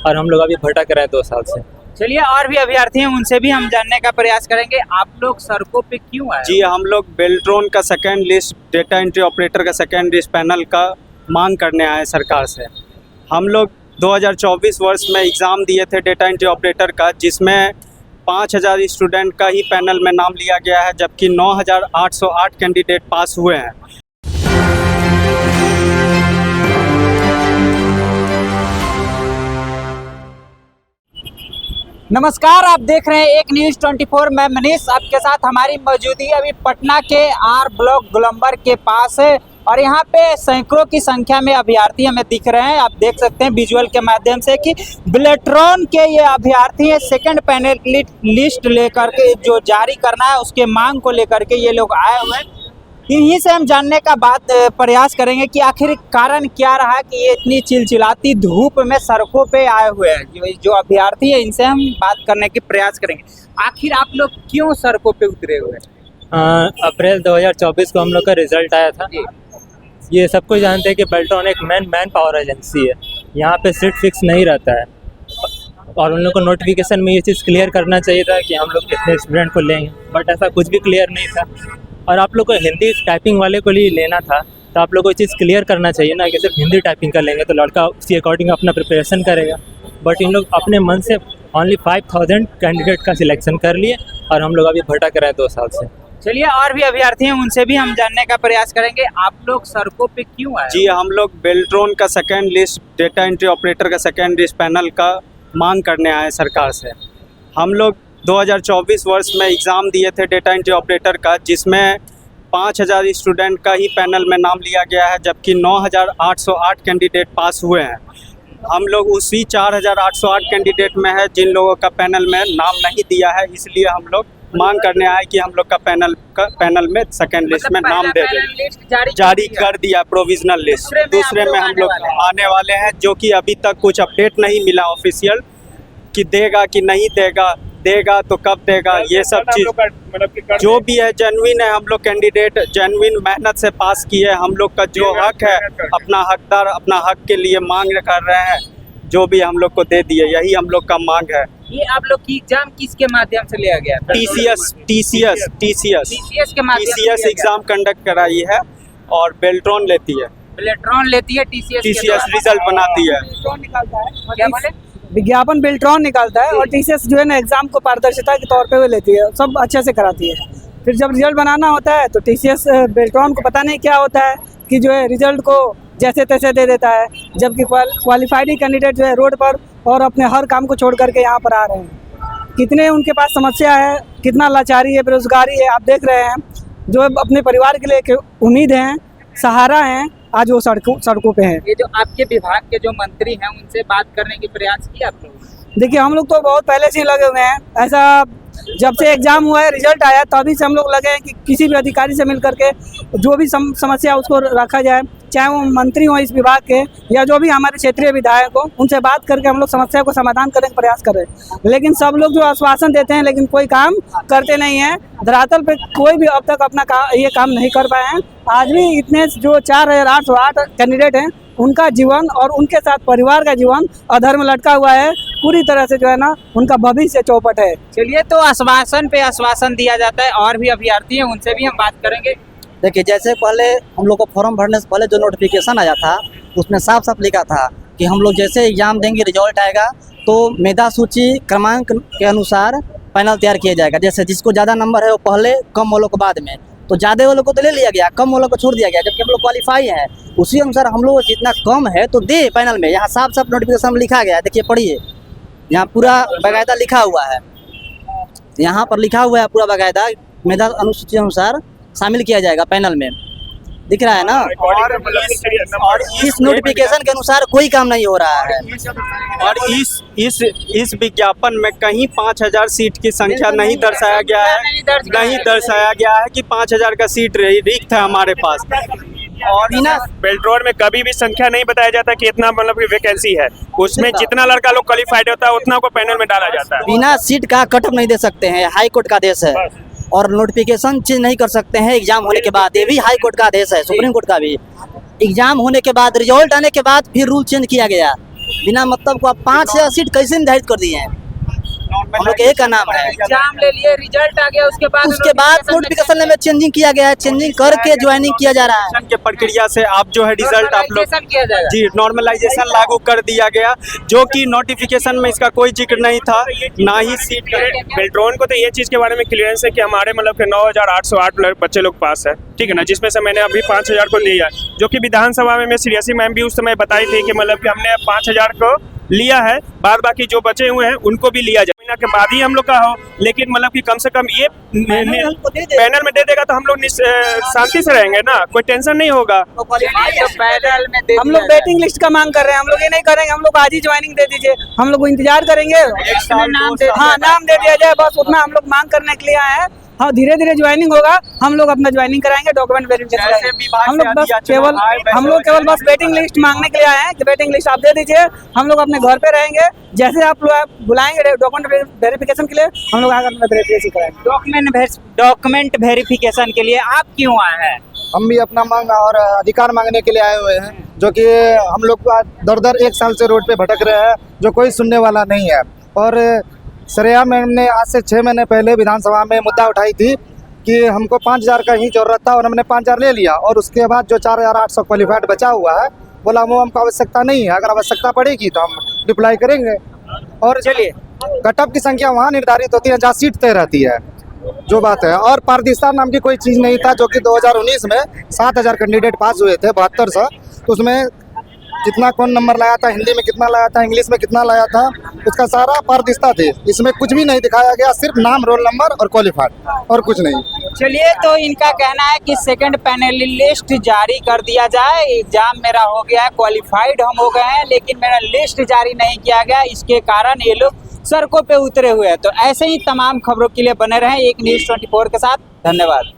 और हम लोग अभी भटक रहे हैं 2 साल से। चलिए और भी अभ्यर्थी हैं, उनसे भी हम जानने का प्रयास करेंगे। आप लोग सड़कों पे क्यों आए? जी, हम लोग बेल्ट्रॉन का second list, data entry operator का सेकेंड लिस्ट पैनल का मांग करने आए सरकार से। हम लोग 2024 वर्ष में एग्ज़ाम दिए थे डेटा एंट्री ऑपरेटर का, जिसमें 5000 स्टूडेंट का ही पैनल में नाम लिया गया है, जबकि 9808 कैंडिडेट पास हुए हैं। नमस्कार, आप देख रहे हैं एक न्यूज़ 24। मैं मनीष आपके साथ। हमारी मौजूदगी अभी पटना के आर ब्लॉक गोलंबर के पास है और यहाँ पे सैकड़ों की संख्या में अभ्यर्थी हमें दिख रहे हैं। आप देख सकते हैं विजुअल के माध्यम से कि बेल्ट्रॉन के ये अभ्यर्थी हैं। सेकंड पैनल लिस्ट लेकर के जो जारी करना है उसके मांग को लेकर के ये लोग आए हुए हैं। इन्हीं से हम जानने का प्रयास करेंगे कि आखिर कारण क्या रहा कि ये इतनी चिलचिलाती धूप में सड़कों पे आए हुए हैं। जो अभ्यर्थी है इनसे हम बात करने की प्रयास करेंगे। आखिर आप लोग क्यों सड़कों पे उतरे हुए हैं? अप्रैल 2024 को हम लोग का रिजल्ट आया था। ये सबको जानते हैं कि बेल्ट्रॉन एक मैन पावर एजेंसी है। यहाँ पे सीट फिक्स नहीं रहता है और उन लोग को नोटिफिकेशन में ये चीज़ क्लियर करना चाहिए था कि हम लोग कितने स्टूडेंट को लेंगे, बट ऐसा कुछ भी क्लियर नहीं था। और आप लोग को हिंदी टाइपिंग वाले को लिए लेना था, तो आप लोग को ये चीज़ क्लियर करना चाहिए ना कि सिर्फ हिंदी टाइपिंग का लेंगे तो लड़का उसी अकॉर्डिंग अपना प्रिपरेशन करेगा। बट इन लोग अपने मन से ओनली 5000 कैंडिडेट का सिलेक्शन कर लिए और हम लोग अभी भटक रहे हैं 2 साल से। चलिए और भी अभ्यर्थी हैं, उनसे भी हम जानने का प्रयास करेंगे। आप लोग सड़कों पे क्यों आए? जी, हम लोग बेल्ट्रॉन का second list, data entry operator का सेकेंड लिस्ट पैनल का मांग करने आए सरकार से। हम लोग 2024 वर्ष में एग्ज़ाम दिए थे डेटा एंट्री ऑपरेटर का, जिसमें 5000 स्टूडेंट का ही पैनल में नाम लिया गया है, जबकि 9808 कैंडिडेट पास हुए हैं। हम लोग उसी 4808 कैंडिडेट में है जिन लोगों का पैनल में नाम नहीं दिया है, इसलिए हम लोग मांग करने आए कि हम लोग का पैनल में सेकेंड लिस्ट में नाम दे दें। जारी कर दिया प्रोविजनल लिस्ट। दूसरे में हम लोग आने वाले हैं, जो कि अभी तक कुछ अपडेट नहीं मिला ऑफिशियल कि देगा कि नहीं देगा, देगा तो कब देगा। ये सब चीज़ जो भी है जेन्युइन है। हम लोग कैंडिडेट जेन्युइन मेहनत से पास किए। हम लोग का जो हक है, अपना हकदार अपना हक के लिए मांग कर रहे हैं, जो भी हम लोग को दे दिए, यही हम लोग का मांग है। ये आप लोग की एग्जाम किसके माध्यम से लिया गया? TCS के माध्यम से एग्जाम कंडक्ट कराई है और बेल्ट्रॉन लेती है। बेल्ट्रॉन लेती है, TCS रिजल्ट बनाती है। क्या बोले? विज्ञापन बेल्ट्रॉन निकालता है और TCS जो है ना एग्जाम को पारदर्शिता के तौर पे वो लेती है, सब अच्छे से कराती है। फिर जब रिजल्ट बनाना होता है तो TCS बेल्ट्रॉन को पता नहीं क्या होता है कि जो है रिजल्ट को जैसे तैसे दे देता है, जबकि क्वालिफाइड कैंडिडेट जो है रोड पर और अपने हर काम को छोड़ करके यहाँ पर आ रहे हैं। कितने उनके पास समस्या है, कितना लाचारी है, बेरोजगारी है, आप देख रहे हैं। जो अपने परिवार के लिए उम्मीद है, सहारा है, आज वो सड़कों पे हैं। ये जो आपके विभाग के जो मंत्री हैं उनसे बात करने की प्रयास किया आप लोग? देखिए, हम लोग तो बहुत पहले से ही लगे हुए हैं। ऐसा जब से एग्जाम हुआ है, रिजल्ट आया, तभी से हम लोग लगे हैं कि किसी भी अधिकारी से मिल करके जो भी समस्या उसको रखा जाए, चाहे वो मंत्री हो इस विभाग के या जो भी हमारे क्षेत्रीय विधायक हो, उनसे बात करके हम लोग समस्या को समाधान करने का प्रयास कर रहे हैं। लेकिन सब लोग जो आश्वासन देते हैं लेकिन कोई काम करते नहीं है। धरातल पे कोई भी अब तक अपना ये काम नहीं कर पाए हैं। आज भी इतने जो 4808 कैंडिडेट हैं, उनका जीवन और उनके साथ परिवार का जीवन अधर में लटका हुआ है। पूरी तरह से जो है ना उनका भविष्य चौपट है। चलिए, तो आश्वासन पे आश्वासन दिया जाता है। और भी अभ्यर्थी हैं, उनसे भी हम बात करेंगे। देखिए, जैसे पहले हम लोग को फॉर्म भरने से पहले जो नोटिफिकेशन आया था उसमें साफ साफ लिखा था कि हम लोग जैसे एग्जाम देंगे, रिजल्ट आएगा तो मेधा सूची क्रमांक के अनुसार पैनल तैयार किया जाएगा। जैसे जिसको ज़्यादा नंबर है वो पहले, कम वालों को बाद में। तो ज़्यादा वालों को तो ले लिया गया, कम वालों को छोड़ दिया गया, जबकि हम लोग क्वालिफाई है। उसी अनुसार हम लोग जितना कम है तो दे पैनल में। यहाँ साफ साफ नोटिफिकेशन में लिखा गया है, देखिए पढ़िए, यहाँ पूरा बाकायदा लिखा हुआ है। यहाँ पर लिखा हुआ है पूरा बाकायदा, मेधा अनुसूची अनुसार शामिल किया जाएगा पैनल में, दिख रहा है ना। और इस नोटिफिकेशन के अनुसार कोई काम नहीं हो रहा है। और इस विज्ञापन में कहीं 5000 सीट की संख्या नहीं दर्शाया गया है। नहीं दर्शाया गया है कि 5000 का सीट रिक्त है हमारे पास। और बेल्ट्रॉन में कभी भी संख्या नहीं बताया जाता कि इतना मतलब वैकेंसी है। उसमें जितना लड़का लोग क्वालिफाइड होता है उतना को पैनल में डाला जाता है। बिना सीट का कट ऑफ नहीं दे सकते हैं, हाई कोर्ट का देश है। और नोटिफिकेशन चेंज नहीं कर सकते हैं एग्जाम होने के बाद, ये भी हाई कोर्ट का आदेश है, सुप्रीम कोर्ट का भी। एग्जाम होने के बाद, रिजल्ट आने के बाद फिर रूल चेंज किया गया बिना मतलब को आप 5,000 सीट कैसे निर्धारित कर दिए हैं? हम लोग यही का नाम है। एग्जाम ले लिए, रिजल्ट आ गया, उसके बाद नोटिफिकेशन में चेंजिंग किया गया है, चेंजिंग करके ज्वाइनिंग किया जा रहा है। के प्रक्रिया से आप जो है रिजल्ट आप लोग नॉर्मलाइजेशन किया जाएगा। जी नॉर्मलाइजेशन लागू कर दिया गया, जो कि नोटिफिकेशन में इसका कोई जिक्र नहीं था, ना ही सीट बेल्ट्रॉन को तो ये चीज़ के बारे में क्लियरेंस है कि हमारे मतलब कि 9,808 बच्चे लोग पास है, ठीक है ना, जिसमें से मैंने अभी 5,000 को लिया, जो कि विधानसभा में श्रेयसी मैम भी उस समय बताई थी कि मतलब कि हमने 5,000 को लिया है, बाद बाकी जो बचे हुए हैं उनको भी लिया जाए, महीना के बाद ही हम लोग का हो, लेकिन मतलब कि कम से कम ये पैनल में दे देगा तो हम लोग शांति से रहेंगे ना, कोई टेंशन नहीं होगा। पैनल में दे हम लोग वेटिंग लिस्ट का मांग कर रहे हैं, हम लोग ये नहीं करेंगे हम लोग आज ही ज्वाइनिंग दे दीजिए, हम लोग इंतजार करेंगे। हाँ, नाम दे दिया जाए, बस उतना हम लोग मांग करने के लिए आए हैं। हाँ, धीरे धीरे ज्वाइनिंग होगा, हम लोग अपना ज्वाइनिंग कराएंगे, डॉक्यूमेंट वेरिफिकेशन कराएंगे। हम लोग केवल बस वेटिंग लिस्ट मांगने के लिए आए हैं कि वेटिंग लिस्ट आप दे दीजिए, हम लोग अपने घर पे रहेंगे, जैसे आप लोग बुलाएंगे डॉक्यूमेंट वेरिफिकेशन के लिए हम लोग आकर वेरिफिकेशन कराएंगे। डॉक्यूमेंट वेरिफिकेशन के लिए आप क्यों आए हैं? हम भी अपना मांग और अधिकार मांगने के लिए आए हुए हैं, जो कि हम लोग दर दर 1 साल से रोड पे भटक रहे हैं, जो कोई सुनने वाला नहीं है। और श्रेया मैम ने आज से 6 महीने पहले विधानसभा में मुद्दा उठाई थी कि हमको 5,000 का ही जरूरत था और हमने 5,000 ले लिया, और उसके बाद जो 4,800 क्वालिफाइड बचा हुआ है, बोला वो हमको आवश्यकता नहीं है, अगर आवश्यकता पड़ेगी तो हम रिप्लाई करेंगे। और चलिए, कटअप की संख्या वहाँ निर्धारित होती है जहाँ सीट तय रहती है, जो बात है। और पारदर्शिता नाम की कोई चीज़ नहीं था, जो कि 2019 में 7,000 कैंडिडेट पास हुए थे 7200, तो उसमें कितना कौन नंबर लाया था, हिंदी में कितना लाया था, इंग्लिश में कितना लाया था, उसका सारा पारदर्शिता थी। इसमें कुछ भी नहीं दिखाया गया, सिर्फ नाम, रोल नंबर और क्वालिफाइड, और कुछ नहीं। चलिए, तो इनका कहना है कि सेकंड पैनल लिस्ट जारी कर दिया जाए, एग्जाम मेरा हो गया है, क्वालिफाइड हम हो गए हैं, लेकिन मेरा लिस्ट जारी नहीं किया गया, इसके कारण ये लोग सड़कों पे उतरे हुए हैं। तो ऐसे ही तमाम खबरों के लिए बने रहें एक न्यूज़ 24 के साथ। धन्यवाद।